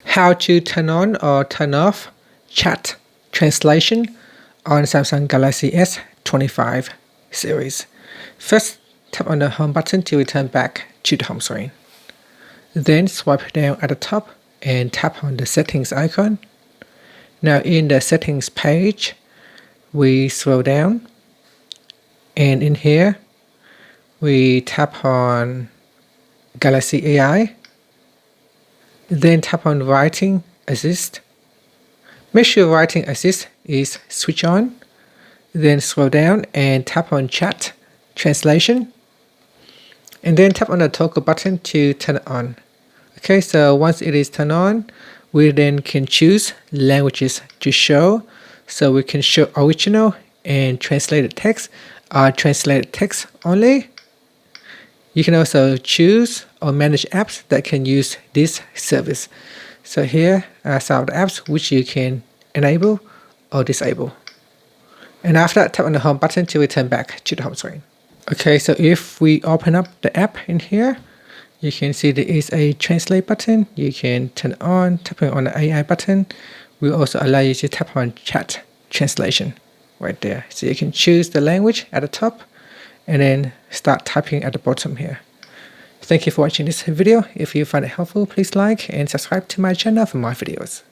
How to turn on or turn off chat translation on Samsung Galaxy S25 series. First, tap on the home button to return back to the home screen. Then swipe down at the top and tap on the settings icon. Now in the settings page, we scroll down, and in here we tap on Galaxy AI. Then tap on Writing Assist. Make sure Writing Assist is switched on. Then scroll down and tap on Chat Translation. And then tap on the toggle button to turn it on. Okay, so once it is turned on, we then can choose languages to show. So we can show original and translated text, or translated text only. You can also choose or manage apps that can use this service. So here are some of the apps which you can enable or disable. And after that, tap on the home button to return back to the home screen. Okay, so if we open up the app in here, you can see there is a translate button. You can turn it on. Tapping on the AI button will also allow you to tap on chat translation right there. So you can choose the language at the top and then start typing at the bottom here. Thank you for watching this video. If you find it helpful, please like and subscribe to my channel for more videos.